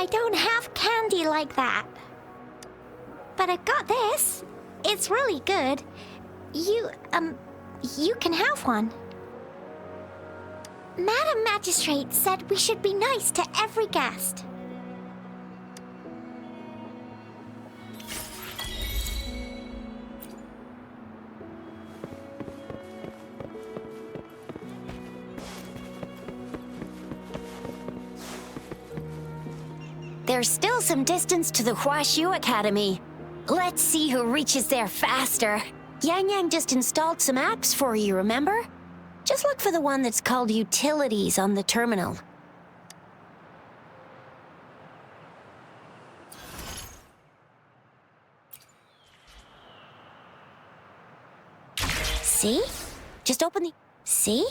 I don't have candy like that. But I've got this. It's really good. You can have one. Madam Magistrate said we should be nice to every guest. There's still some distance to the Huaxiu Academy. Let's see who reaches there faster. Yang Yang just installed some apps for you, remember? Just look for the one that's called Utilities on the terminal. See? Just open the... See?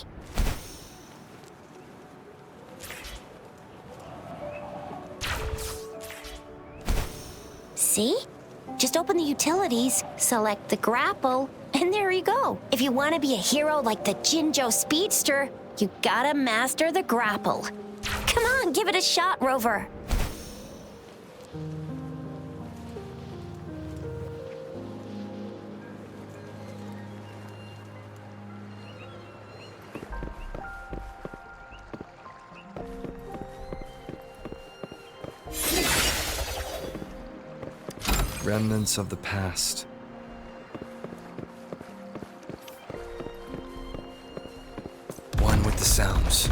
See? Just open the utilities, select the grapple, and there you go. If you want to be a hero like the Jinzhou Speedster, you gotta master the grapple. Come on, give it a shot, Rover. Remnants of the past. One with the sounds.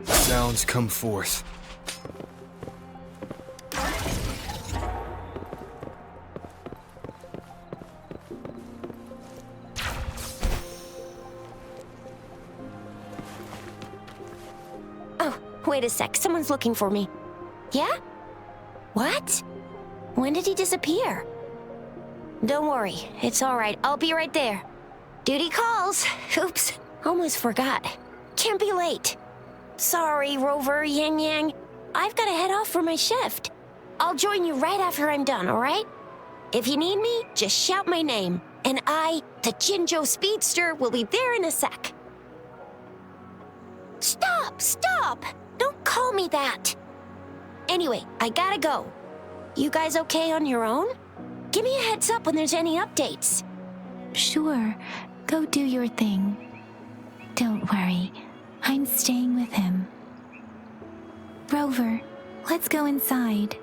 Sounds come forth. Oh, wait a sec. Someone's looking for me. Yeah? What? When did he disappear? Don't worry. It's all right. I'll be right there. Duty calls. Oops. Almost forgot. Can't be late. Sorry, Rover, Yang Yang. I've got to head off for my shift. I'll join you right after I'm done, all right? If you need me, just shout my name. And I, the Jinzhou Speedster, will be there in a sec. Stop! Stop! Don't call me that! Anyway, I gotta go. You guys okay on your own? Give me a heads up when there's any updates. Sure. Go do your thing. Don't worry. I'm staying with him. Rover, let's go inside.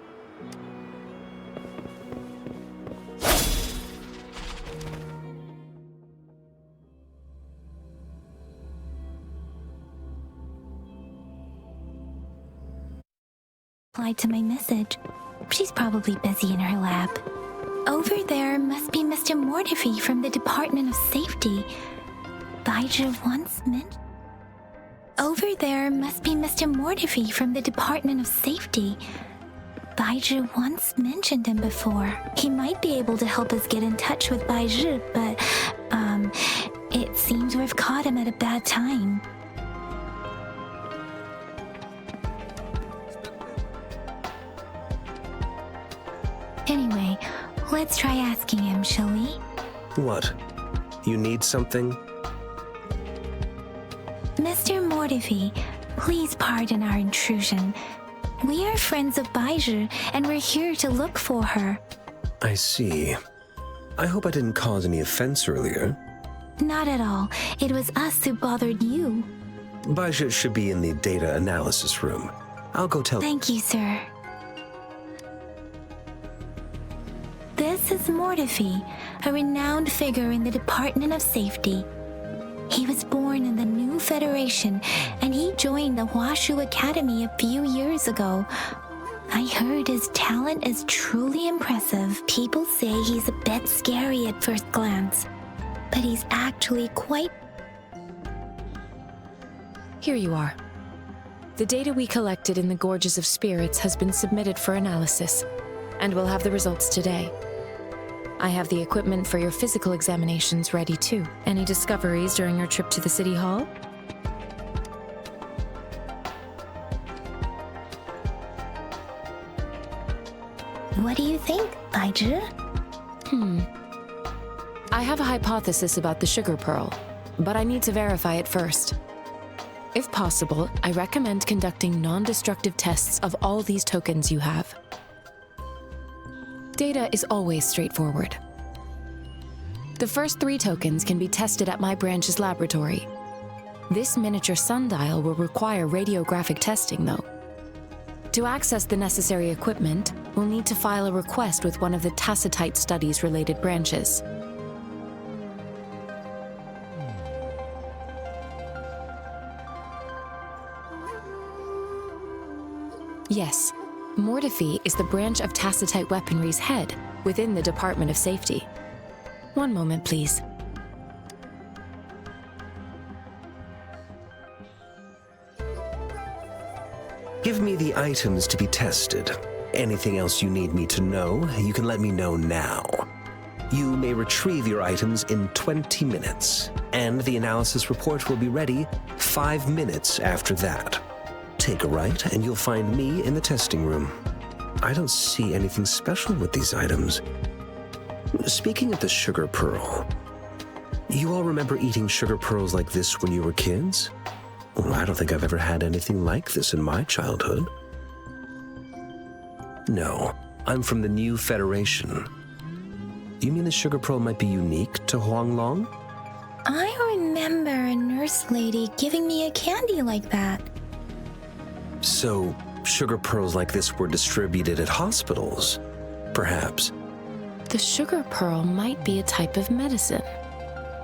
Replied to my message. She's probably busy in her lab. Over there must be Mr. Mortifi from the Department of Safety. Baizhi once mentioned... Over there must be Mr. Mortifi from the Department of Safety. Baizhi once mentioned him before. He might be able to help us get in touch with Baizhi, but, it seems we've caught him at a bad time. Anyway, let's try asking him, shall we? What? You need something? Mr. Mortifi, please pardon our intrusion. We are friends of Baizhi, and we're here to look for her. I see. I hope I didn't cause any offense earlier. Not at all. It was us who bothered you. Baizhi should be in the data analysis room. I'll go tell... Thank you, sir. This is Mortifi, a renowned figure in the Department of Safety. He was born in the New Federation, and he joined the Washu Academy a few years ago. I heard his talent is truly impressive. People say he's a bit scary at first glance, but he's actually quite... Here you are. The data we collected in the Gorges of Spirits has been submitted for analysis, and we'll have the results today. I have the equipment for your physical examinations ready too. Any discoveries during your trip to the City Hall? What do you think, Baizhi? I have a hypothesis about the sugar pearl, but I need to verify it first. If possible, I recommend conducting non-destructive tests of all these tokens you have. Data is always straightforward. The first 3 tokens can be tested at my branch's laboratory. This miniature sundial will require radiographic testing, though. To access the necessary equipment, we'll need to file a request with one of the Tacitite Studies-related branches. Yes, Mortifi is the branch of Tacitite Weaponry's head within the Department of Safety. One moment, please. Give me the items to be tested. Anything else you need me to know, you can let me know now. You may retrieve your items in 20 minutes, and the analysis report will be ready 5 minutes after that. Take a right, and you'll find me in the testing room. I don't see anything special with these items. Speaking of the sugar pearl, you all remember eating sugar pearls like this when you were kids? Well, I don't think I've ever had anything like this in my childhood. No, I'm from the New Federation. You mean the sugar pearl might be unique to Huanglong? I remember a nurse lady giving me a candy like that. So, sugar pearls like this were distributed at hospitals, perhaps. The sugar pearl might be a type of medicine.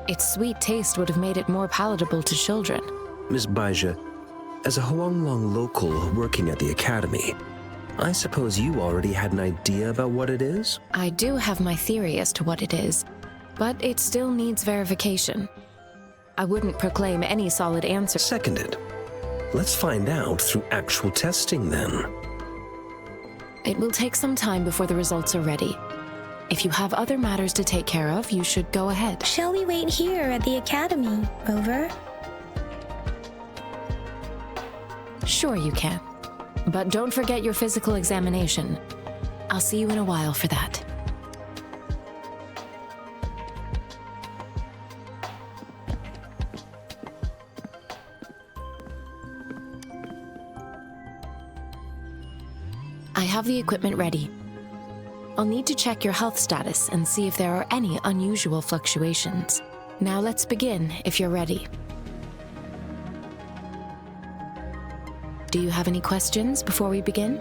Its sweet taste would have made it more palatable to children. Miss Baizhi, as a Huanglong local working at the academy, I suppose you already had an idea about what it is? I do have my theory as to what it is, but it still needs verification. I wouldn't proclaim any solid answer. Seconded. Let's find out through actual testing then. It will take some time before the results are ready. If you have other matters to take care of, you should go ahead. Shall we wait here at the academy, Rover? Sure you can. But don't forget your physical examination. I'll see you in a while for that. I have the equipment ready. I'll need to check your health status and see if there are any unusual fluctuations. Now let's begin, if you're ready. Do you have any questions before we begin?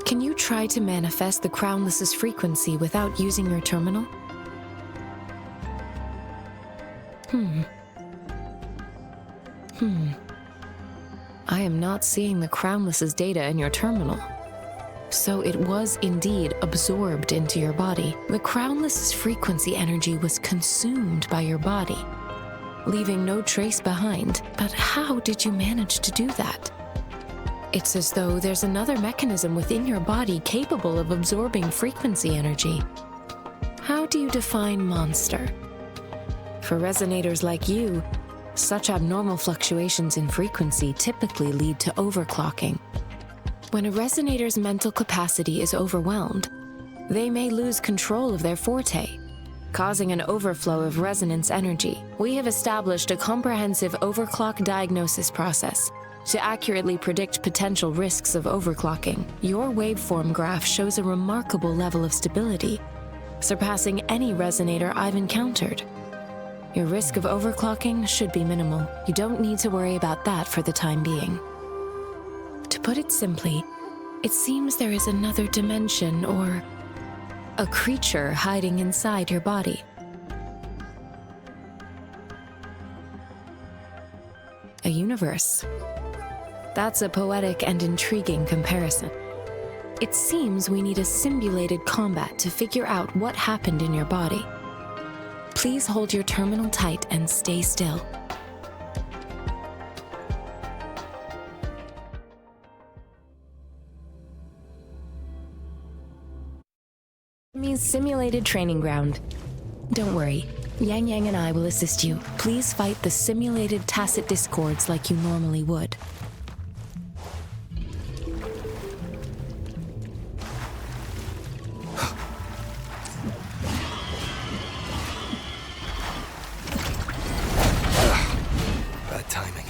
Can you try to manifest the Crownless's frequency without using your terminal? I am not seeing the Crownless's data in your terminal. So it was indeed absorbed into your body. The Crownless's frequency energy was consumed by your body, leaving no trace behind. But how did you manage to do that? It's as though there's another mechanism within your body capable of absorbing frequency energy. How do you define monster? For resonators like you, such abnormal fluctuations in frequency typically lead to overclocking. When a resonator's mental capacity is overwhelmed, they may lose control of their forte, causing an overflow of resonance energy. We have established a comprehensive overclock diagnosis process to accurately predict potential risks of overclocking. Your waveform graph shows a remarkable level of stability, surpassing any resonator I've encountered. Your risk of overclocking should be minimal. You don't need to worry about that for the time being. To put it simply, It seems there is another dimension or a creature hiding inside your body. A universe. That's a poetic and intriguing comparison. It seems we need a simulated combat to figure out what happened in your body. Please hold your terminal tight and stay still. Means simulated training ground. Don't worry, Yang Yang and I will assist you. Please fight the simulated tacit discords like you normally would. Bad timing.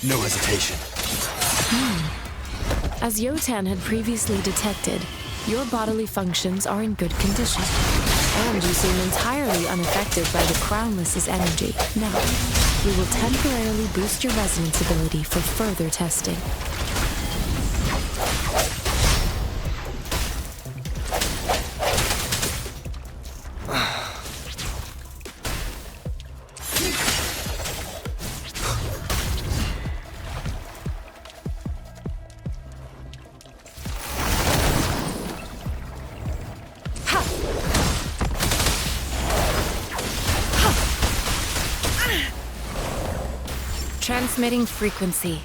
No hesitation. As Yotan had previously detected, your bodily functions are in good condition, and you seem entirely unaffected by the Crownless's energy. Now, we will temporarily boost your resonance ability for further testing. Transmitting frequency.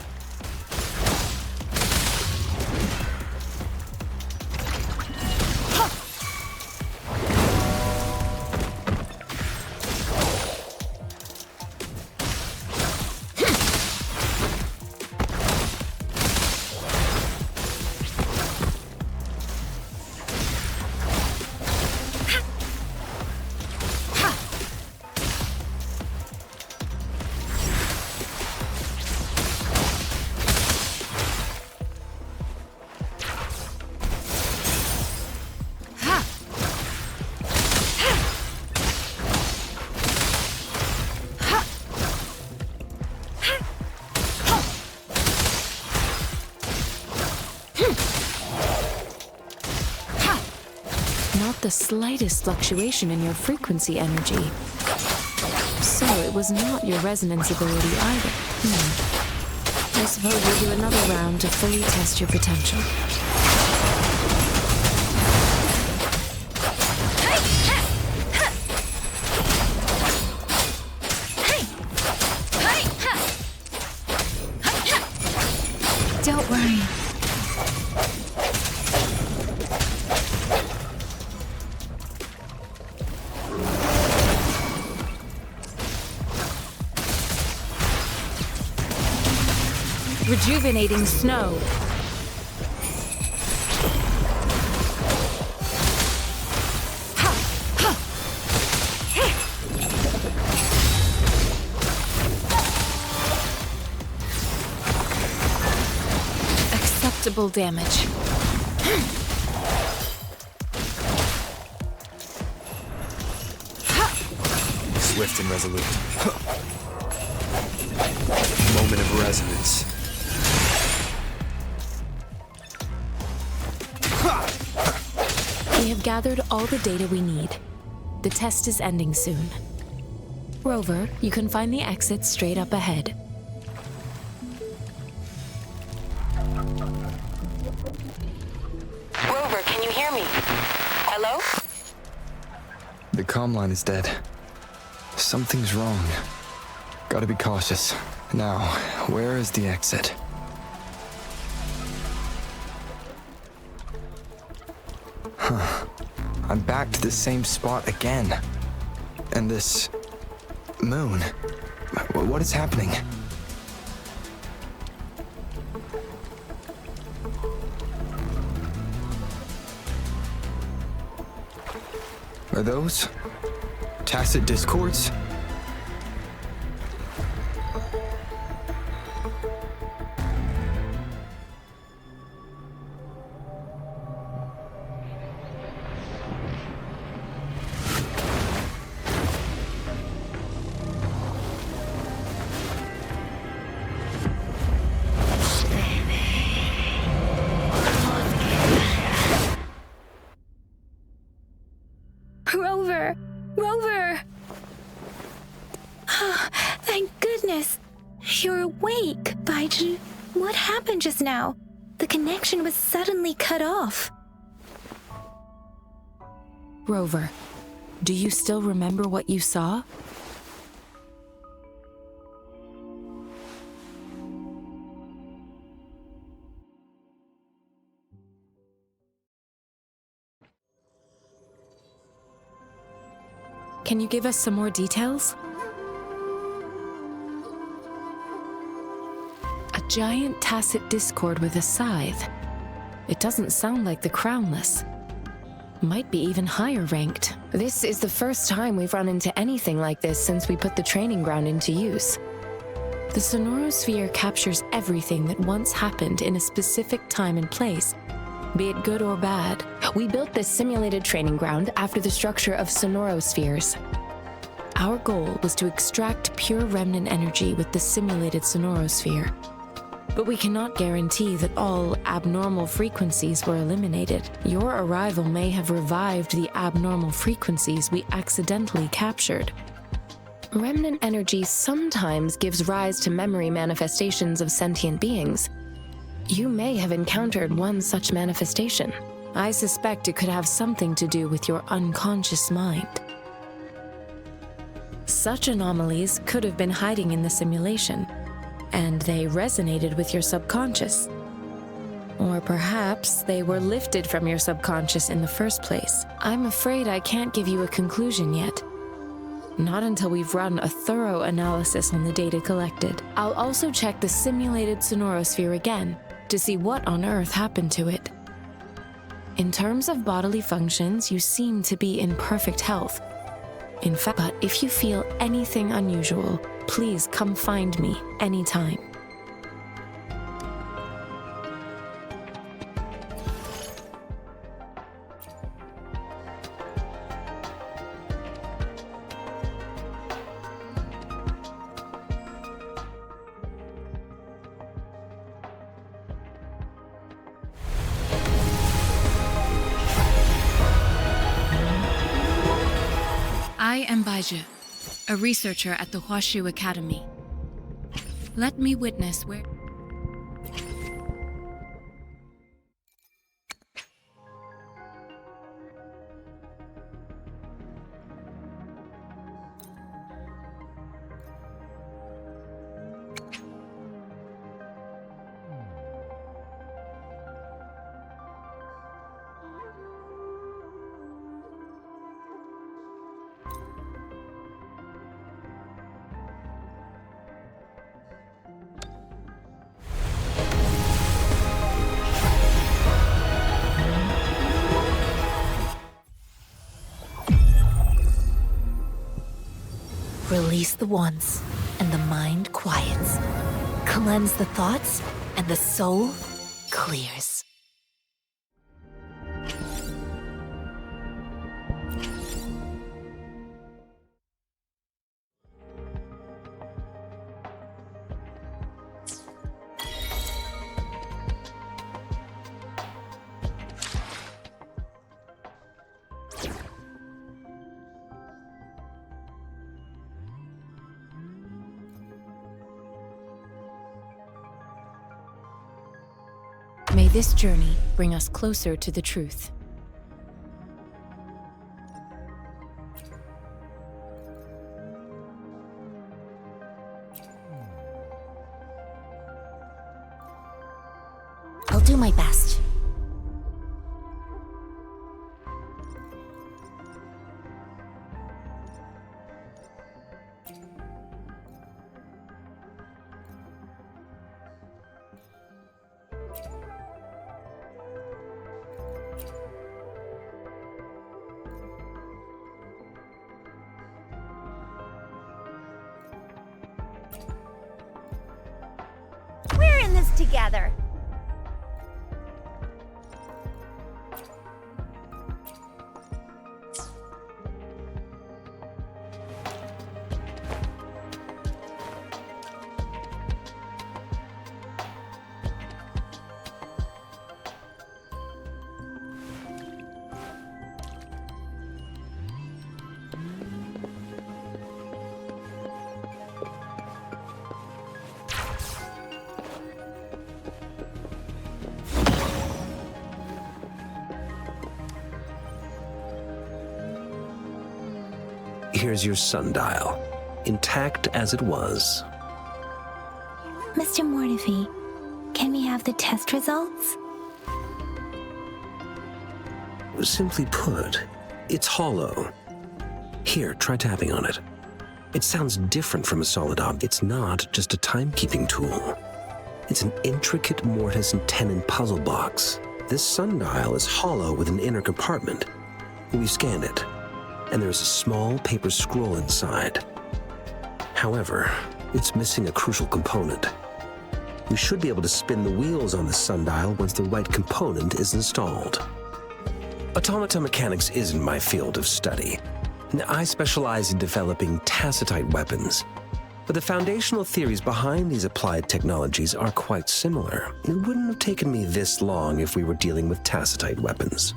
The slightest fluctuation in your frequency energy. So it was not your resonance ability either. I suppose we'll do another round to fully test your potential. Don't worry. Rejuvenating snow. Acceptable damage. Swift and resolute. Moment of resonance. We have gathered all the data we need. The test is ending soon. Rover, you can find the exit straight up ahead. Rover, can you hear me? Hello? The comm line is dead. Something's wrong. Gotta be cautious. Now, where is the exit? I'm back to the same spot again. And this moon, What is happening? Are those tacit discords? Rover! Rover! Thank goodness! You're awake, Baizhi. What happened just now? The connection was suddenly cut off. Rover, do you still remember what you saw? Can you give us some more details? A giant tacit discord with a scythe. It doesn't sound like the Crownless. Might be even higher ranked. This is the first time we've run into anything like this since we put the training ground into use. The sonorosphere captures everything that once happened in a specific time and place, be it good or bad. We built this simulated training ground after the structure of sonorospheres. Our goal was to extract pure remnant energy with the simulated sonorosphere. But we cannot guarantee that all abnormal frequencies were eliminated. Your arrival may have revived the abnormal frequencies we accidentally captured. Remnant energy sometimes gives rise to memory manifestations of sentient beings. You may have encountered one such manifestation. I suspect it could have something to do with your unconscious mind. Such anomalies could have been hiding in the simulation, and they resonated with your subconscious. Or perhaps they were lifted from your subconscious in the first place. I'm afraid I can't give you a conclusion yet. Not until we've run a thorough analysis on the data collected. I'll also check the simulated sonorosphere again to see what on earth happened to it. In terms of bodily functions, you seem to be in perfect health. In fact, but if you feel anything unusual, please come find me anytime. I am Baizhi, a researcher at the Huashu Academy. Let me witness where... Release the wands, and the mind quiets. Cleanse the thoughts, and the soul clears. May this journey bring us closer to the truth. I'll do my best. We're in this together. Here's your sundial, intact as it was. Mr. Mortefi, can we have the test results? Simply put, it's hollow. Here, try tapping on it. It sounds different from a solid object. It's not just a timekeeping tool. It's an intricate mortise and tenon puzzle box. This sundial is hollow with an inner compartment. We scanned it, and there's a small paper scroll inside. However, it's missing a crucial component. We should be able to spin the wheels on the sundial once the right component is installed. Automata mechanics isn't my field of study. I specialize in developing tacitite weapons, but the foundational theories behind these applied technologies are quite similar. It wouldn't have taken me this long if we were dealing with tacitite weapons.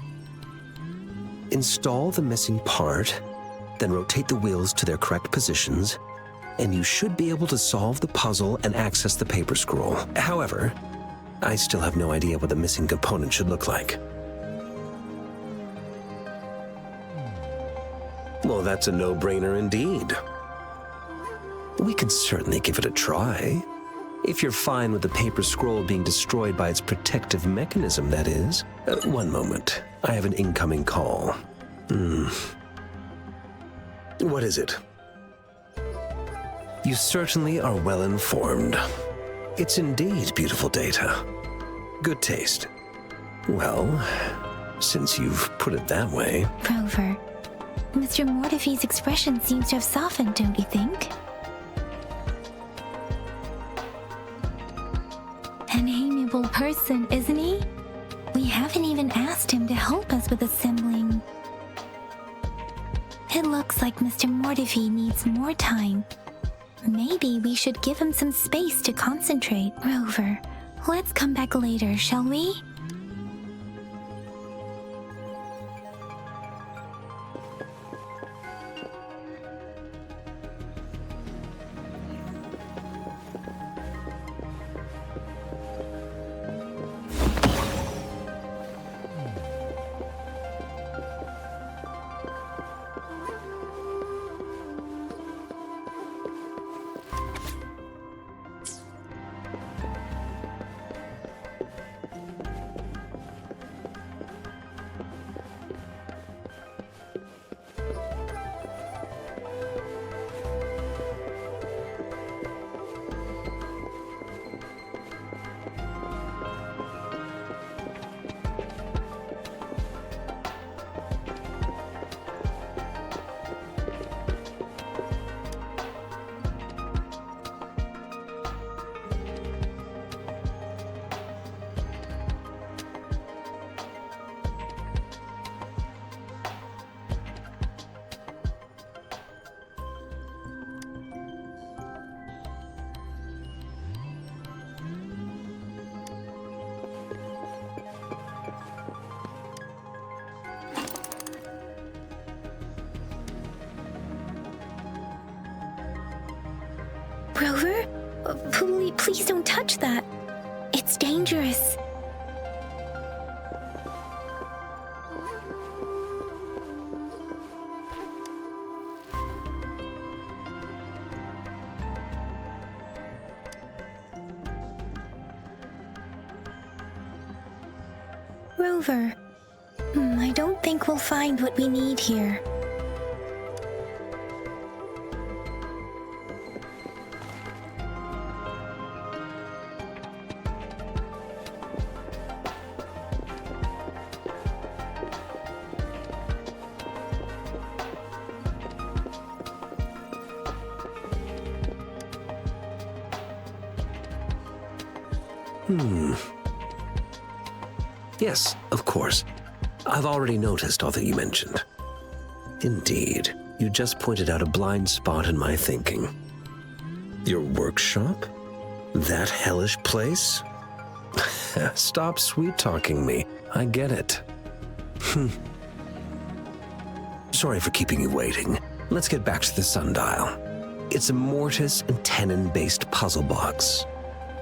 Install the missing part, then rotate the wheels to their correct positions, and you should be able to solve the puzzle and access the paper scroll. However, I still have no idea what the missing component should look like. Well, that's a no-brainer indeed. We can certainly give it a try. If you're fine with the paper scroll being destroyed by its protective mechanism, that is. One moment. I have an incoming call. What is it? You certainly are well informed. It's indeed beautiful data. Good taste. Well, since you've put it that way... Rover, Mr. Mortefi's expression seems to have softened, don't you think? An amiable person, isn't he? We haven't even asked him to help us with assembling. It looks like Mr. Mortefi needs more time. Maybe we should give him some space to concentrate. Rover, let's come back later, shall we? Rover? Please don't touch that. It's dangerous. Rover, I don't think we'll find what we need here. Yes, of course. I've already noticed all that you mentioned. Indeed, you just pointed out a blind spot in my thinking. Your workshop? That hellish place? Stop sweet-talking me. I get it. Sorry for keeping you waiting. Let's get back to the sundial. It's a mortise and tenon-based puzzle box.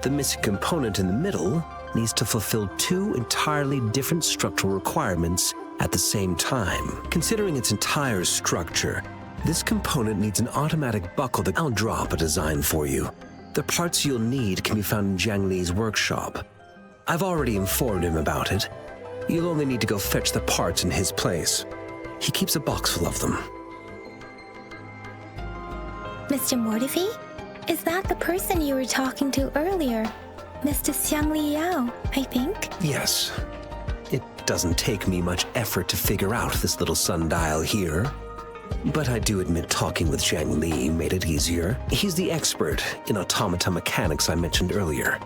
The missing component in the middle needs to fulfill two entirely different structural requirements at the same time. Considering its entire structure, this component needs an automatic buckle that I'll drop a design for you. The parts you'll need can be found in Jiang Li's workshop. I've already informed him about it. You'll only need to go fetch the parts in his place. He keeps a box full of them. Mr. Mortifi? Is that the person you were talking to earlier? Mr. Xiang Li Yao, I think? Yes. It doesn't take me much effort to figure out this little sundial here. But I do admit talking with Jiang Li made it easier. He's the expert in automata mechanics I mentioned earlier.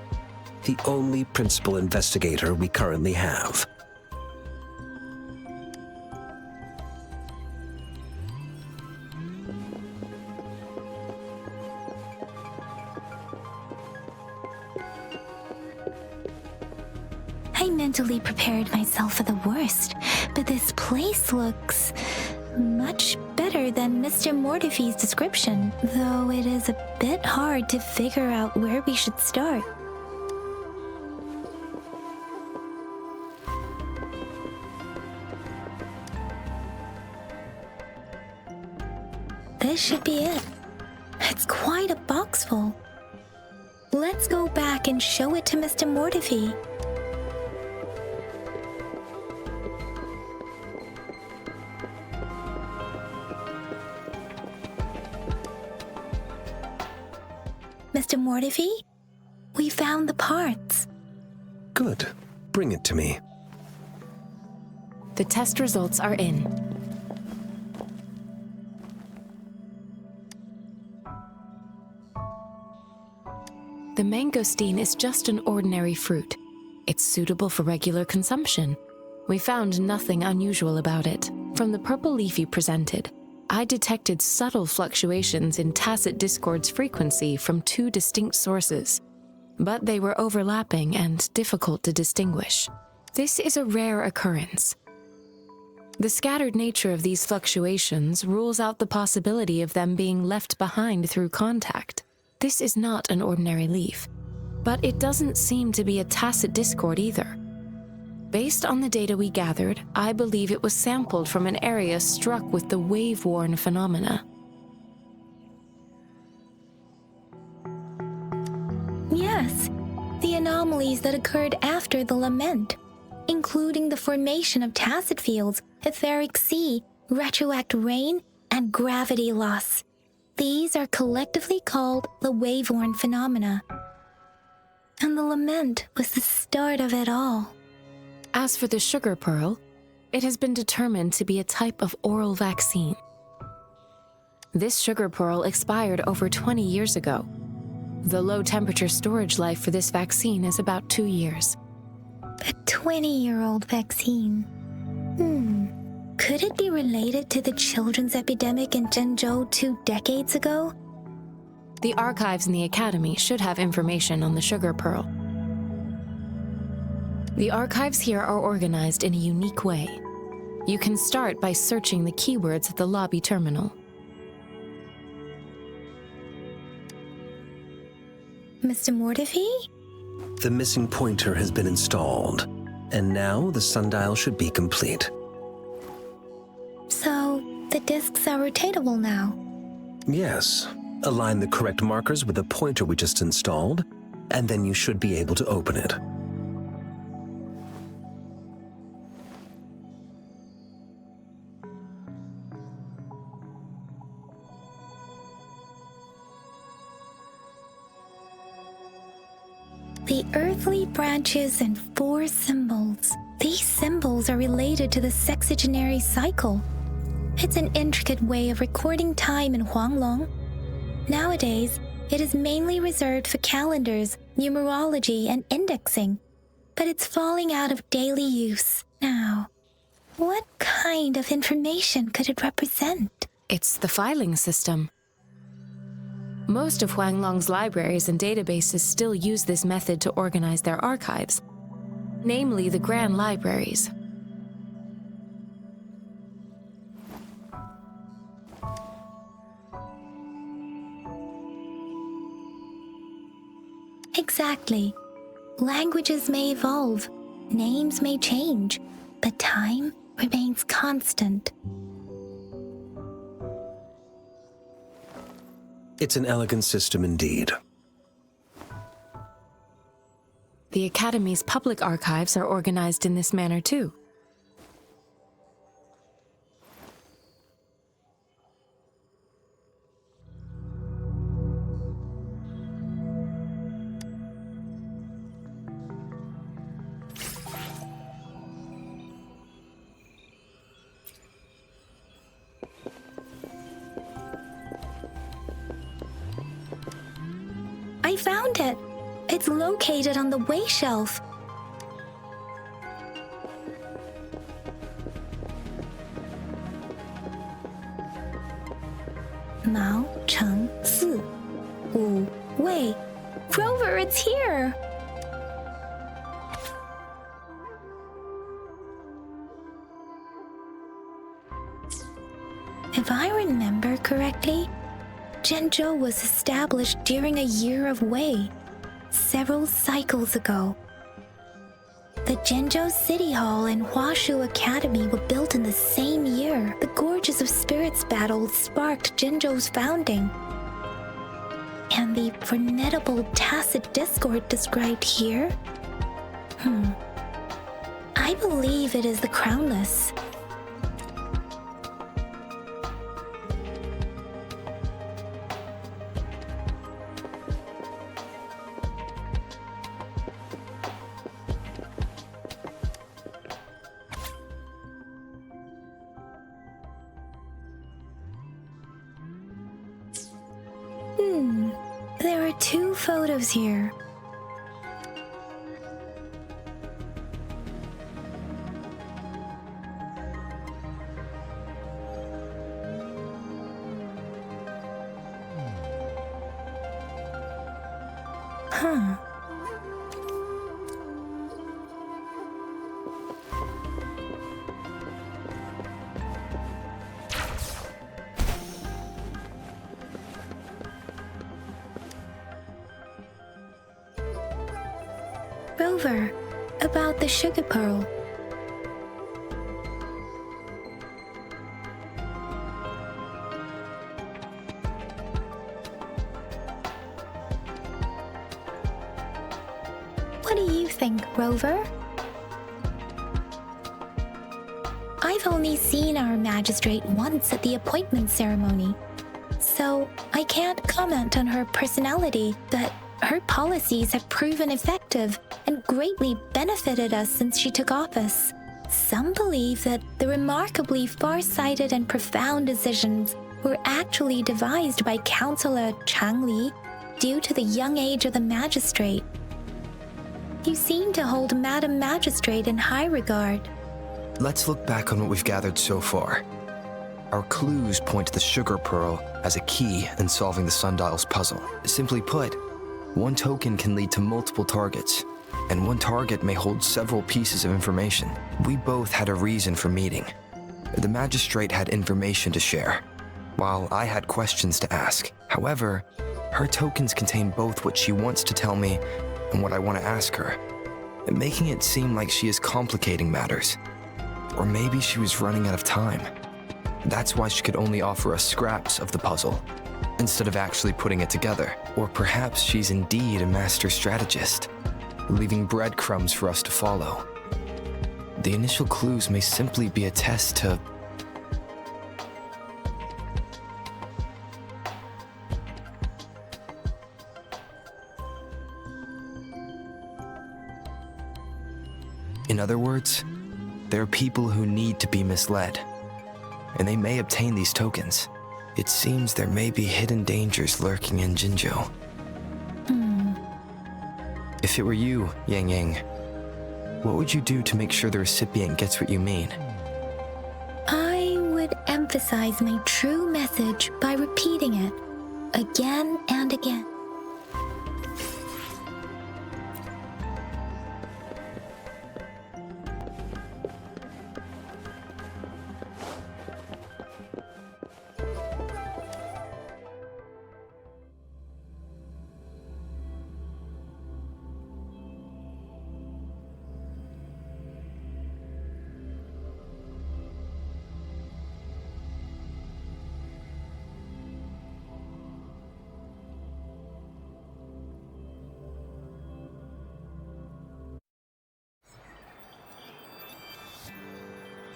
The only principal investigator we currently have. I mentally prepared myself for the worst, but this place looks much better than Mr. Mortifi's description, though it is a bit hard to figure out where we should start. This should be it. It's quite a box full. Let's go back and show it to Mr. Mortifi. Mr. Mortifi, we found the parts. Good. Bring it to me. The test results are in. The mangosteen is just an ordinary fruit. It's suitable for regular consumption. We found nothing unusual about it. From the purple leaf you presented, I detected subtle fluctuations in tacit discord's frequency from two distinct sources, but they were overlapping and difficult to distinguish. This is a rare occurrence. The scattered nature of these fluctuations rules out the possibility of them being left behind through contact. This is not an ordinary leaf, but it doesn't seem to be a tacit discord either. Based on the data we gathered, I believe it was sampled from an area struck with the wave-worn phenomena. Yes, the anomalies that occurred after the Lament, including the formation of tacit fields, etheric sea, retroact rain, and gravity loss. These are collectively called the wave-worn phenomena. And the Lament was the start of it all. As for the sugar pearl, it has been determined to be a type of oral vaccine. This sugar pearl expired over 20 years ago. The low-temperature storage life for this vaccine is about 2 years. A 20-year-old vaccine. Could it be related to the children's epidemic in Zhengzhou 2 decades ago? The archives in the Academy should have information on the sugar pearl. The archives here are organized in a unique way. You can start by searching the keywords at the lobby terminal. Mr. Mortifi? The missing pointer has been installed, and now the sundial should be complete. So, the discs are rotatable now? Yes. Align the correct markers with the pointer we just installed, and then you should be able to open it. The earthly branches and 4 symbols. These symbols are related to the sexagenary cycle. It's an intricate way of recording time in Huanglong. Nowadays, It is mainly reserved for calendars, numerology, and indexing, but it's falling out of daily use now. What kind of information could it represent? It's the filing system. Most of Huanglong's libraries and databases still use this method to organize their archives, namely the Grand Libraries. Exactly. Languages may evolve, names may change, but time remains constant. It's an elegant system indeed. The Academy's public archives are organized in this manner too. I found it! It's located on the way shelf. Mao Cheng Si Wu Wei. Rover, it's here! If I remember correctly, Zhenzhou was established during a year of Wei, several cycles ago. The Zhenzhou City Hall and Huashu Academy were built in the same year. The Gorges of Spirits battle sparked Zhenzhou's founding. And the formidable tacit discord described here? I believe it is the Crownless. There are 2 photos here. Rover, about the sugar pearl. What do you think, Rover? I've only seen our magistrate once at the appointment ceremony, so I can't comment on her personality, but her policies have proven effective and greatly benefited us since she took office. Some believe that the remarkably far-sighted and profound decisions were actually devised by Councillor Chang Li due to the young age of the magistrate. You seem to hold Madam Magistrate in high regard. Let's look back on what we've gathered so far. Our clues point to the sugar pearl as a key in solving the Sundial's puzzle. Simply put, one token can lead to multiple targets, and one target may hold several pieces of information. We both had a reason for meeting. The magistrate had information to share, while I had questions to ask. However, her tokens contain both what she wants to tell me and what I want to ask her, making it seem like she is complicating matters. Or maybe she was running out of time. That's why she could only offer us scraps of the puzzle, instead of actually putting it together. Or perhaps she's indeed a master strategist, leaving breadcrumbs for us to follow. The initial clues may simply be a test to... In other words, there are people who need to be misled, and they may obtain these tokens. It seems there may be hidden dangers lurking in Jinzhou. If it were you, Yang Yang, what would you do to make sure the recipient gets what you mean? I would emphasize my true message by repeating it again and again.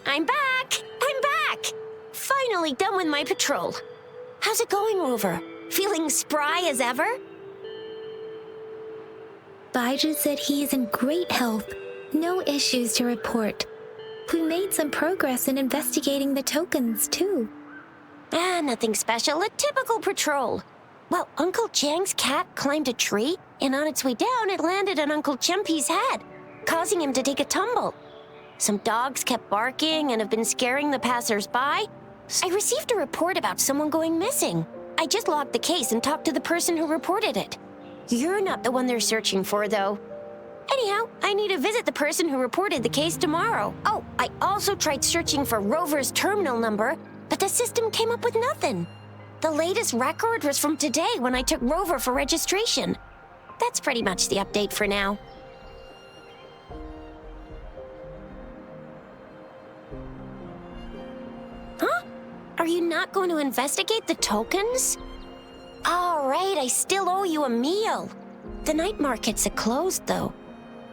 I'm back! I'm back! Finally done with my patrol. How's it going, Rover? Feeling spry as ever? Baiju said he is in great health. No issues to report. We made some progress in investigating the tokens, too. Nothing special. A typical patrol. Well, Uncle Chang's cat climbed a tree, and on its way down, it landed on Uncle Chempi's head, causing him to take a tumble. Some dogs kept barking and have been scaring the passers-by. I received a report about someone going missing. I just logged the case and talked to the person who reported it. You're not the one they're searching for, though. Anyhow, I need to visit the person who reported the case tomorrow. Oh, I also tried searching for Rover's terminal number, but the system came up with nothing. The latest record was from today when I took Rover for registration. That's pretty much the update for now. Huh? Are you not going to investigate the tokens? All right, I still owe you a meal. The night markets are closed, though.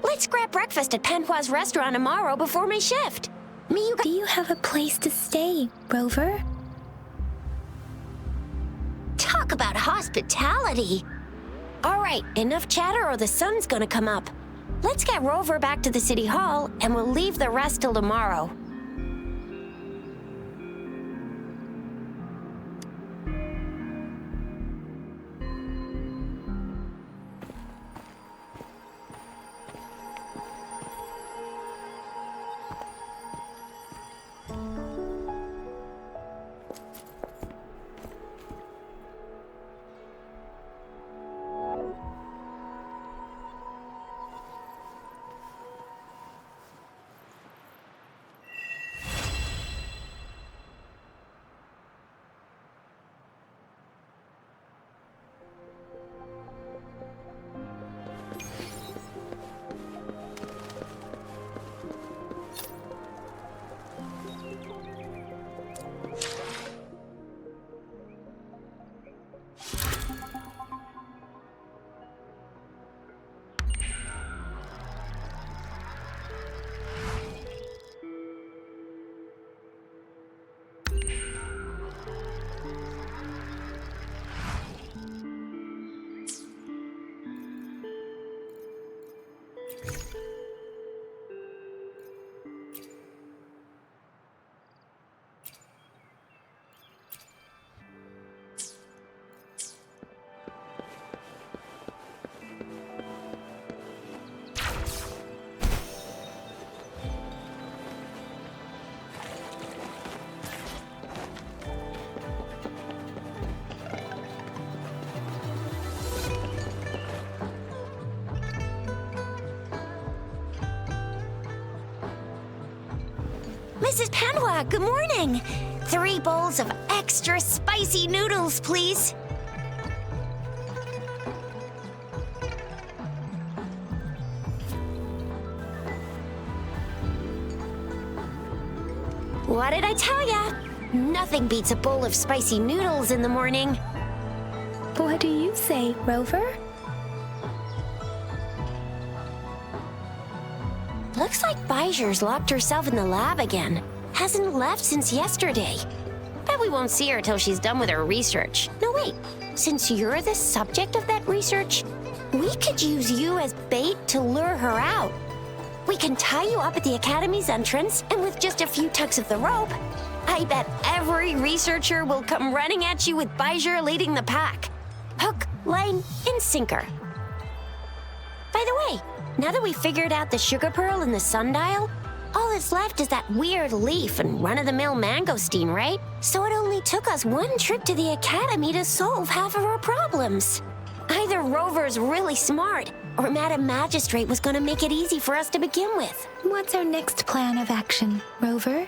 Let's grab breakfast at Panhua's restaurant tomorrow before my shift. Do you have a place to stay, Rover? Talk about hospitality. All right, enough chatter or the sun's gonna come up. Let's get Rover back to the city hall and we'll leave the rest till tomorrow. Mrs. Panhua, good morning. 3 bowls of extra spicy noodles, please. What did I tell ya? Nothing beats a bowl of spicy noodles in the morning. What do you say, Rover? Looks like Baiju's locked herself in the lab again. Hasn't left since yesterday. Bet we won't see her till she's done with her research. No, wait. Since you're the subject of that research, we could use you as bait to lure her out. We can tie you up at the Academy's entrance, and with just a few tugs of the rope, I bet every researcher will come running at you with Baiju leading the pack. Hook, line, and sinker. By the way, Now that we figured out the sugar pearl and the sundial, all that's left is that weird leaf and run-of-the-mill mangosteen, right? So it only took us one trip to the academy to solve half of our problems. Either Rover's really smart, or Madam Magistrate was gonna make it easy for us to begin with. What's our next plan of action, Rover?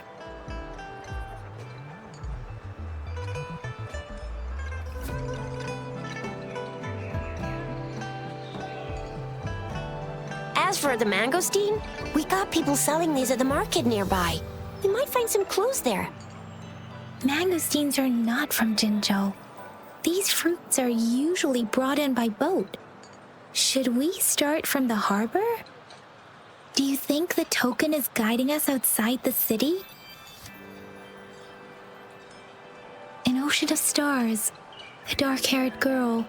As for the mangosteen, we got people selling these at the market nearby. We might find some clues there. Mangosteens are not from Jinzhou. These fruits are usually brought in by boat. Should we start from the harbor? Do you think the token is guiding us outside the city? An ocean of stars, a dark-haired girl,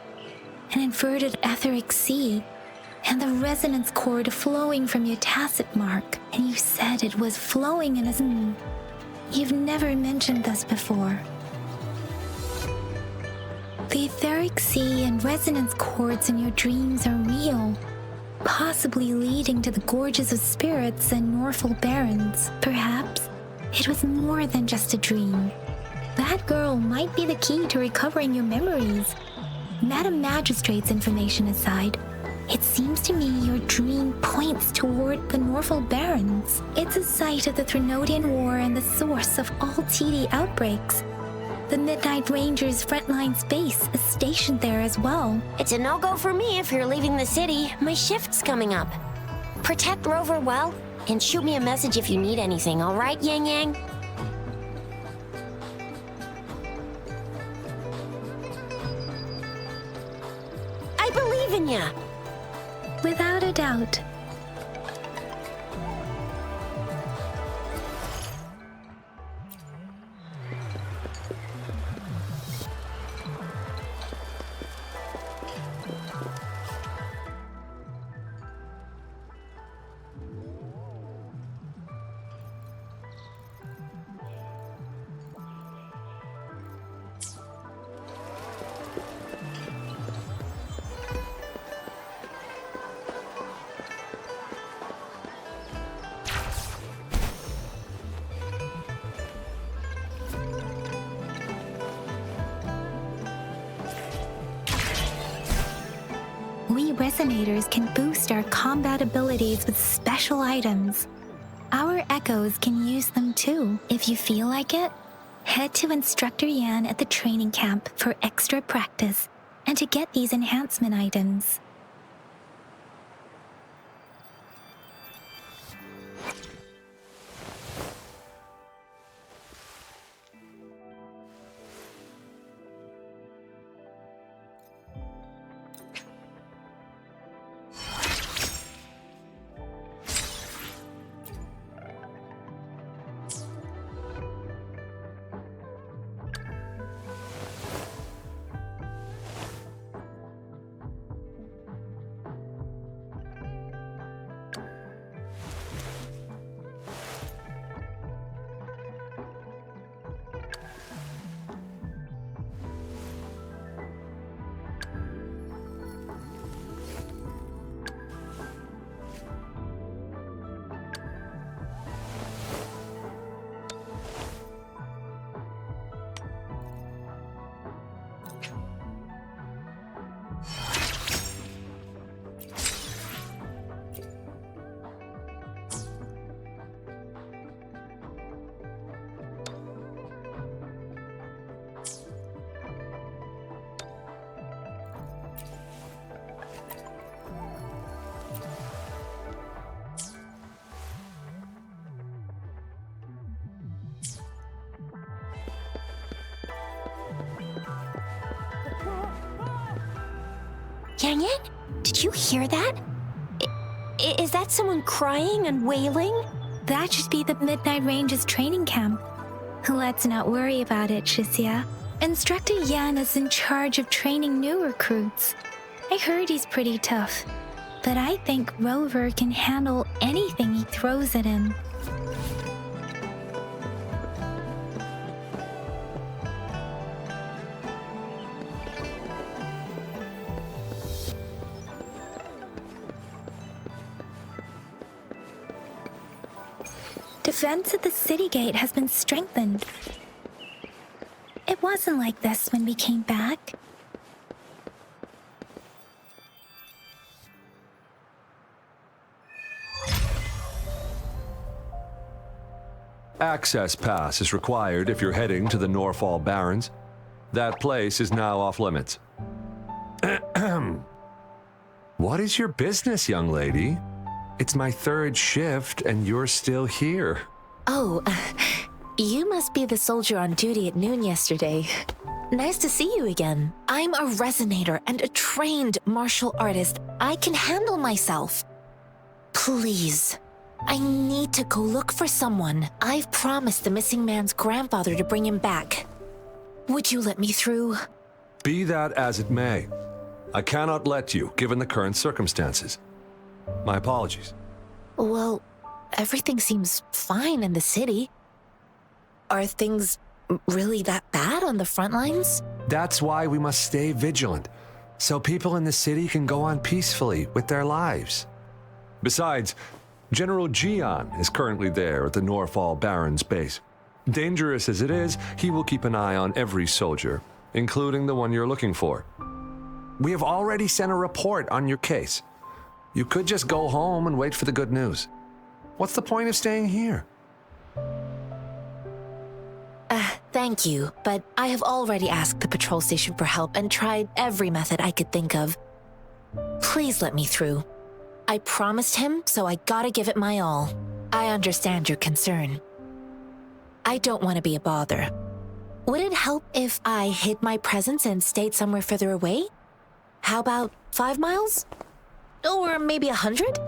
an inverted etheric sea, and the resonance cord flowing from your tacit mark. And you said it was flowing in a... You've never mentioned this before. The etheric sea and resonance cords in your dreams are real, possibly leading to the gorges of spirits and Norful barons. Perhaps it was more than just a dream. That girl might be the key to recovering your memories. Madam Magistrate's information aside, it seems to me your dream points toward the Norful barons. It's a site of the Threnodian War and the source of all TD outbreaks. The Midnight Rangers' frontline base is stationed there as well. It's a no-go for me if you're leaving the city. My shift's coming up. Protect Rover well, and shoot me a message if you need anything, all right, Yang Yang? I believe in ya! Without a doubt. We Resonators can boost our combat abilities with special items. Our echoes can use them too. If you feel like it, head to Instructor Yan at the training camp for extra practice and to get these enhancement items. Yang Yang, did you hear that? Is that someone crying and wailing? That should be the Midnight Rangers training camp. Let's not worry about it, Shisia. Instructor Yan is in charge of training new recruits. I heard he's pretty tough, but I think Rover can handle anything he throws at him. Defense at the city gate has been strengthened. It wasn't like this when we came back. Access pass is required if you're heading to the Norfall Barrens. That place is now off limits. What is your business, young lady? It's my third shift and you're still here. Oh, you must be the soldier on duty at noon yesterday. Nice to see you again. I'm a resonator and a trained martial artist. I can handle myself. Please, I need to go look for someone. I've promised the missing man's grandfather to bring him back. Would you let me through? Be that as it may, I cannot let you, given the current circumstances. My apologies. Well, everything seems fine in the city. Are things really that bad on the front lines? That's why we must stay vigilant, so people in the city can go on peacefully with their lives. Besides, General Jian is currently there at the Norfall Barrens base. Dangerous as it is, he will keep an eye on every soldier, including the one you're looking for. We have already sent a report on your case. You could just go home and wait for the good news. What's the point of staying here? Thank you, but I have already asked the patrol station for help and tried every method I could think of. Please let me through. I promised him, so I gotta give it my all. I understand your concern. I don't want to be a bother. Would it help if I hid my presence and stayed somewhere further away? How about 5 miles? Or maybe 100?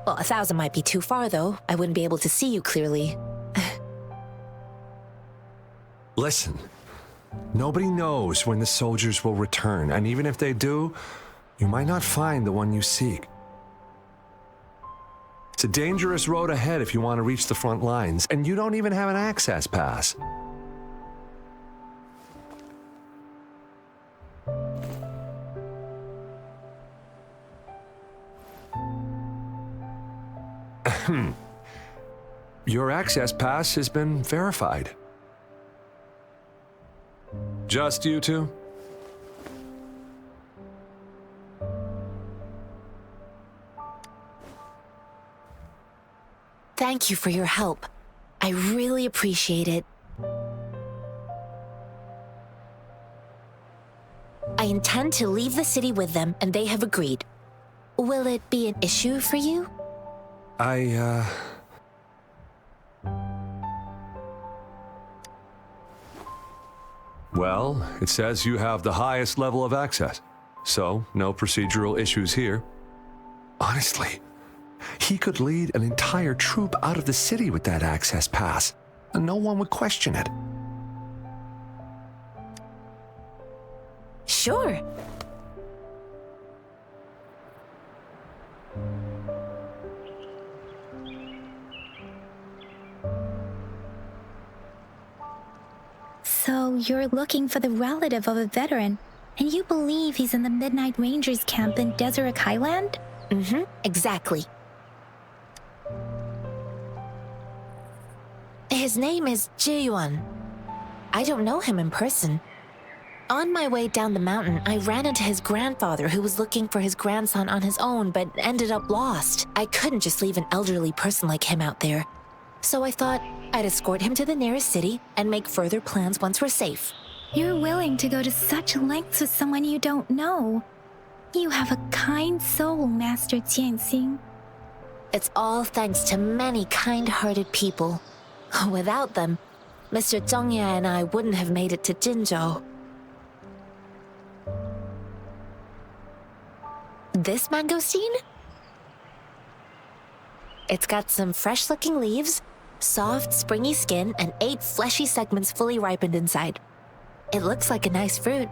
Well, 1,000 might be too far, though. I wouldn't be able to see you clearly. Listen, nobody knows when the soldiers will return, and even if they do, you might not find the one you seek. It's a dangerous road ahead if you want to reach the front lines, and you don't even have an access pass. Your access pass has been verified. Just you two? Thank you for your help. I really appreciate it. I intend to leave the city with them, and they have agreed. Will it be an issue for you? Well, it says you have the highest level of access, so no procedural issues here. Honestly, he could lead an entire troop out of the city with that access pass, and no one would question it. Sure. So you're looking for the relative of a veteran, and you believe he's in the Midnight Rangers camp in Deseret Highland? Mm-hmm, exactly. His name is Jiyuan. I don't know him in person. On my way down the mountain, I ran into his grandfather who was looking for his grandson on his own but ended up lost. I couldn't just leave an elderly person like him out there. So I thought I'd escort him to the nearest city and make further plans once we're safe. You're willing to go to such lengths with someone you don't know. You have a kind soul, Master Jianxing. It's all thanks to many kind-hearted people. Without them, Mr. Zhongye and I wouldn't have made it to Jinzhou. This mangosteen? It's got some fresh-looking leaves, soft, springy skin, and 8 fleshy segments fully ripened inside. It looks like a nice fruit.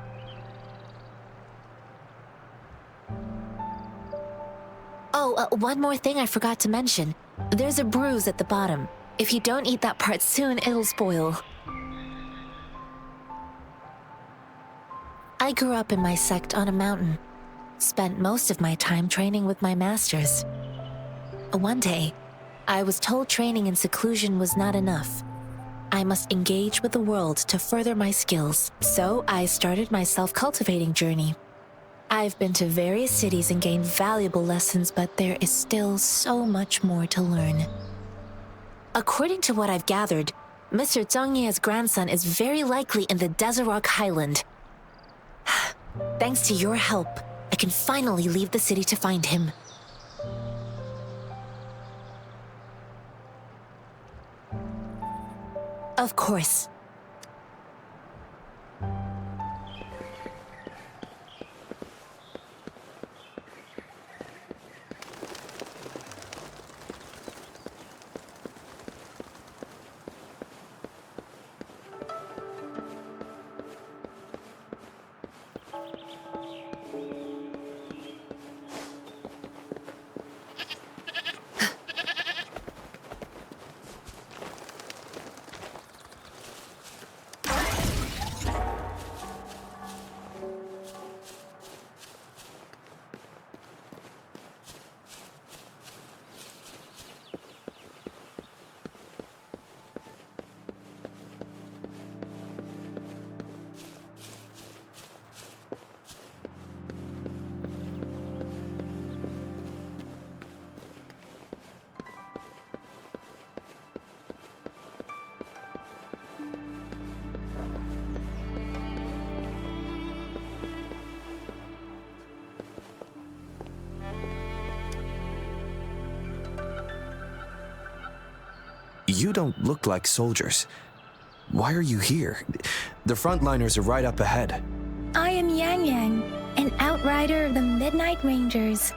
Oh, one more thing I forgot to mention. There's a bruise at the bottom. If you don't eat that part soon, it'll spoil. I grew up in my sect on a mountain. Spent most of my time training with my masters. One day, I was told training in seclusion was not enough. I must engage with the world to further my skills, so I started my self-cultivating journey. I've been to various cities and gained valuable lessons, but there is still so much more to learn. According to what I've gathered, Mr. Zhang Ye's grandson is very likely in the Desert Highland. Thanks to your help, I can finally leave the city to find him. Of course. You don't look like soldiers. Why are you here? The frontliners are right up ahead. I am Yang Yang, an outrider of the Midnight Rangers.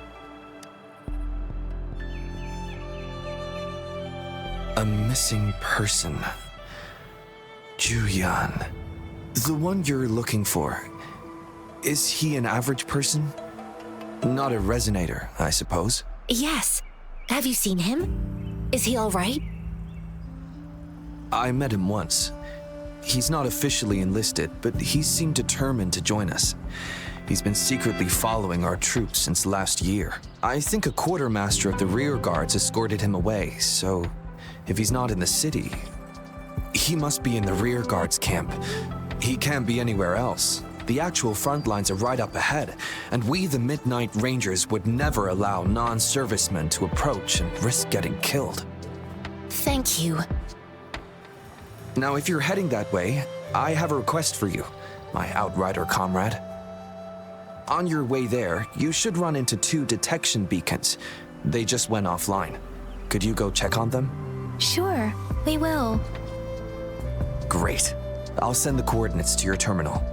A missing person. Juyan. The one you're looking for. Is he an average person? Not a resonator, I suppose. Yes. Have you seen him? Is he all right? I met him once. He's not officially enlisted, but he seemed determined to join us. He's been secretly following our troops since last year. I think a quartermaster of the rear guards escorted him away, so if he's not in the city, he must be in the rear guards camp. He can't be anywhere else. The actual front lines are right up ahead, and we, the Midnight Rangers, would never allow non-servicemen to approach and risk getting killed. Thank you. Now, if you're heading that way, I have a request for you, my outrider comrade. On your way there, you should run into 2 detection beacons. They just went offline. Could you go check on them? Sure, we will. Great. I'll send the coordinates to your terminal.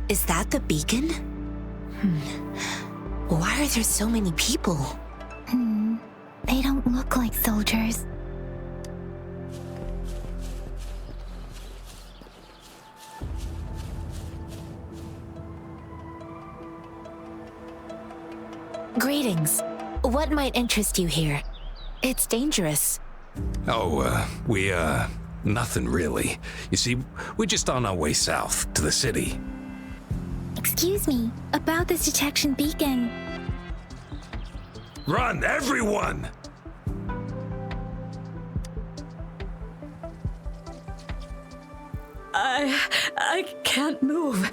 Is that the beacon? Why are there so many people? They don't look like soldiers. Greetings. What might interest you here? It's dangerous. Nothing really. You see, we're just on our way south to the city. Excuse me, about this detection beacon. Run, everyone! I can't move.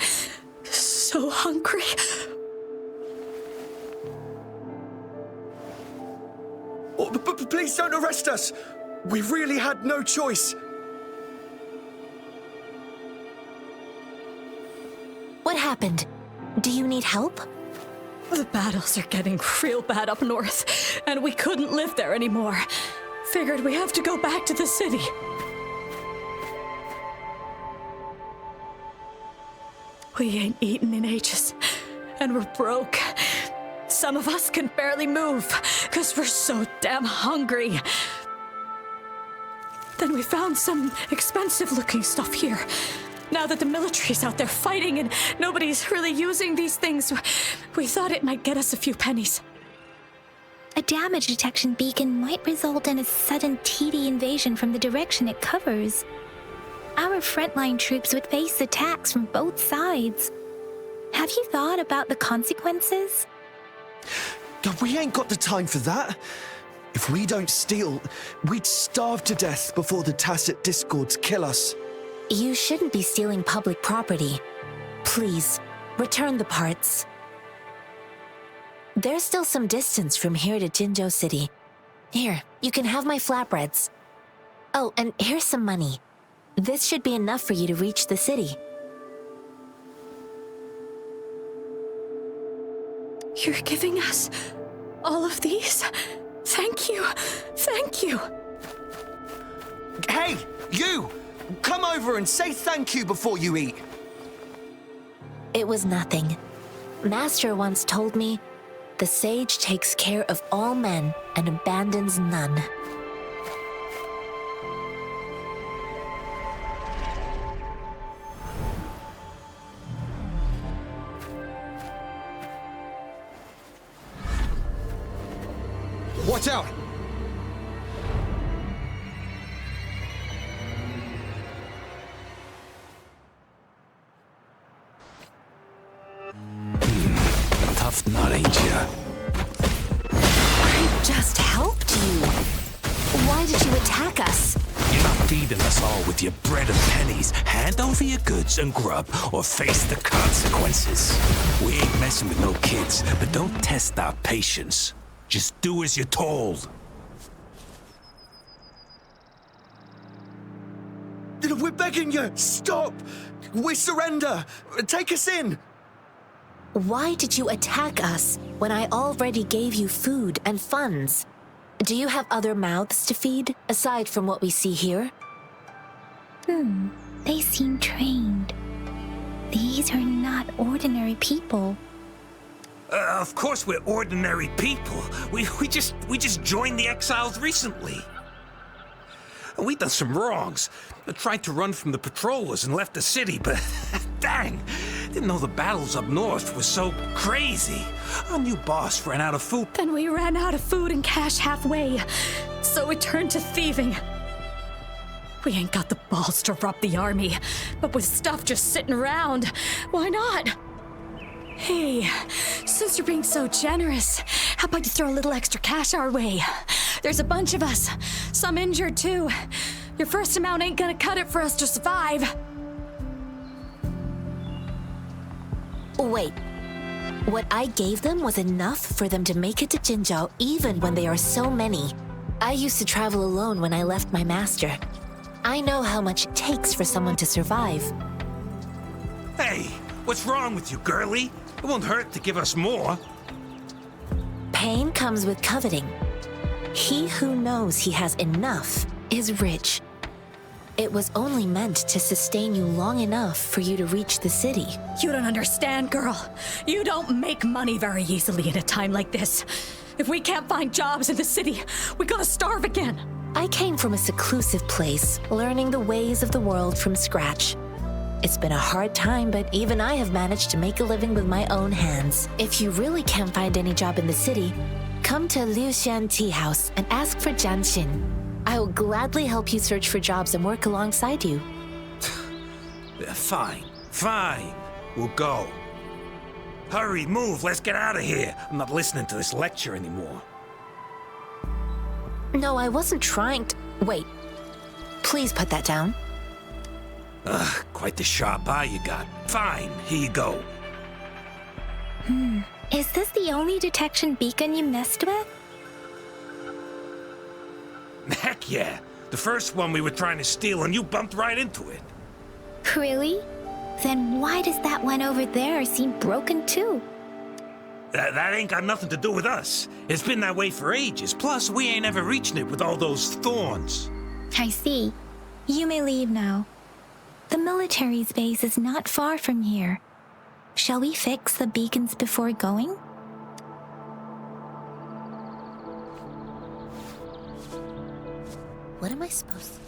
So hungry. Oh, please don't arrest us! We really had no choice. What happened? Do you need help? The battles are getting real bad up north, and we couldn't live there anymore. Figured we have to go back to the city. We ain't eaten in ages, and we're broke. Some of us can barely move, because we're so damn hungry. Then we found some expensive-looking stuff here. Now that the military's out there fighting and nobody's really using these things, we thought it might get us a few pennies. A damage detection beacon might result in a sudden TD invasion from the direction it covers. Our frontline troops would face attacks from both sides. Have you thought about the consequences? God, we ain't got the time for that. If we don't steal, we'd starve to death before the tacit discords kill us. You shouldn't be stealing public property. Please, return the parts. There's still some distance from here to Jinzhou City. Here, you can have my flatbreads. Oh, and here's some money. This should be enough for you to reach the city. You're giving us all of these? Thank you. Thank you. Hey, you! Come over and say thank you before you eat. It was nothing. Master once told me, the sage takes care of all men and abandons none. Watch out! Tough nut, ain't ya? I just helped you. Why did you attack us? You're not feeding us all with your bread and pennies. Hand over your goods and grub, or face the consequences. We ain't messing with no kids, but don't test our patience. Just do as you're told. We're begging you, stop! We surrender! Take us in! Why did you attack us when I already gave you food and funds? Do you have other mouths to feed, aside from what we see here? They seem trained. These are not ordinary people. Of course we're ordinary people. We just joined the exiles recently. We done some wrongs. Tried to run from the patrollers and left the city, but dang, didn't know the battles up north were so crazy. Our new boss ran out of food. Then we ran out of food and cash halfway, so we turned to thieving. We ain't got the balls to rob the army, but with stuff just sitting around, why not? Hey, since you're being so generous, how about you throw a little extra cash our way? There's a bunch of us, some injured too. Your first amount ain't gonna cut it for us to survive. Wait. What I gave them was enough for them to make it to Jinzhou even when they are so many. I used to travel alone when I left my master. I know how much it takes for someone to survive. Hey, what's wrong with you, girlie? It won't hurt to give us more. Pain comes with coveting. He who knows he has enough is rich. It was only meant to sustain you long enough for you to reach the city. You don't understand, girl. You don't make money very easily in a time like this. If we can't find jobs in the city, we're gonna starve again. I came from a seclusive place, learning the ways of the world from scratch. It's been a hard time, but even I have managed to make a living with my own hands. If you really can't find any job in the city, come to Liu Xian Tea House and ask for Genshin. I will gladly help you search for jobs and work alongside you. Fine. We'll go. Hurry, move, let's get out of here. I'm not listening to this lecture anymore. No, I wasn't trying to... Wait. Please put that down. Quite the sharp eye you got. Fine, here you go. Is this the only detection beacon you messed with? Heck yeah. The first one we were trying to steal and you bumped right into it. Really? Then why does that one over there seem broken too? That ain't got nothing to do with us. It's been that way for ages. Plus, we ain't ever reaching it with all those thorns. I see. You may leave now. The military's base is not far from here. Shall we fix the beacons before going? What am I supposed to...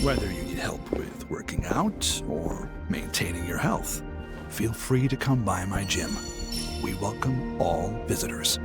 Whether you need help with working out or maintaining your health, feel free to come by my gym. We welcome all visitors.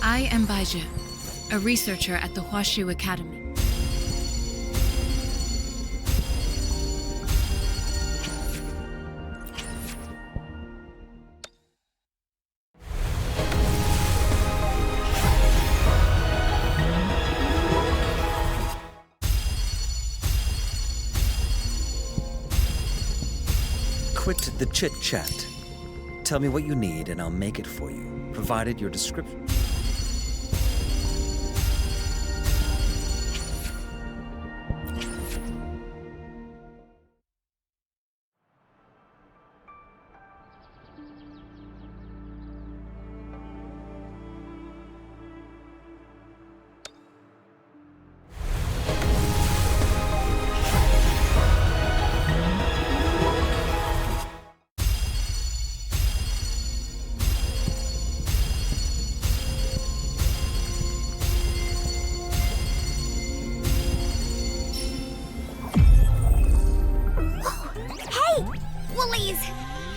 I am Baija, a researcher at the Huashu Academy. Quit the chit-chat. Tell me what you need and I'll make it for you, provided your description.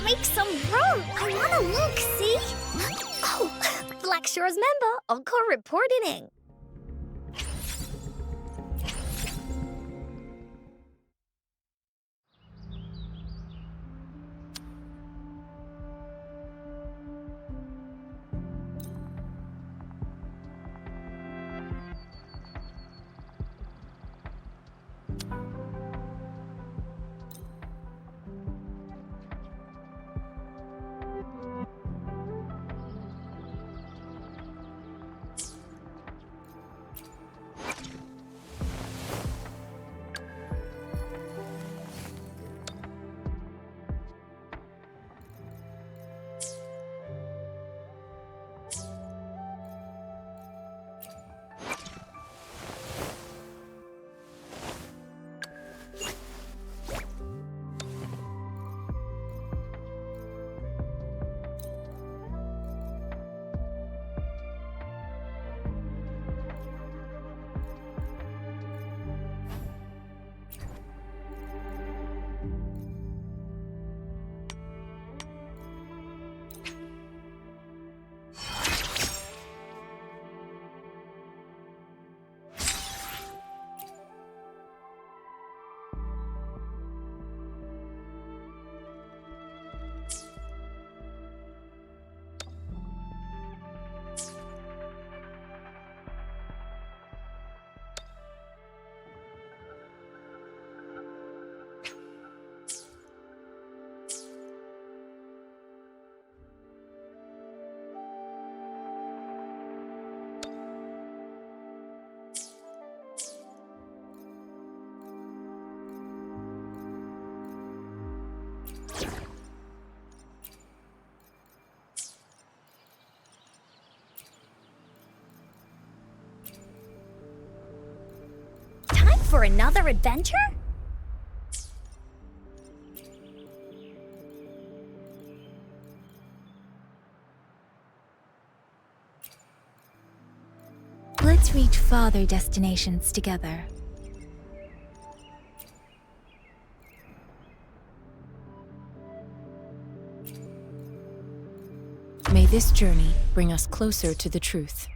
Make some room! I wanna look, see? Oh, Black Shore's member, Encore reporting. For another adventure? Let's reach farther destinations together. May this journey bring us closer to the truth.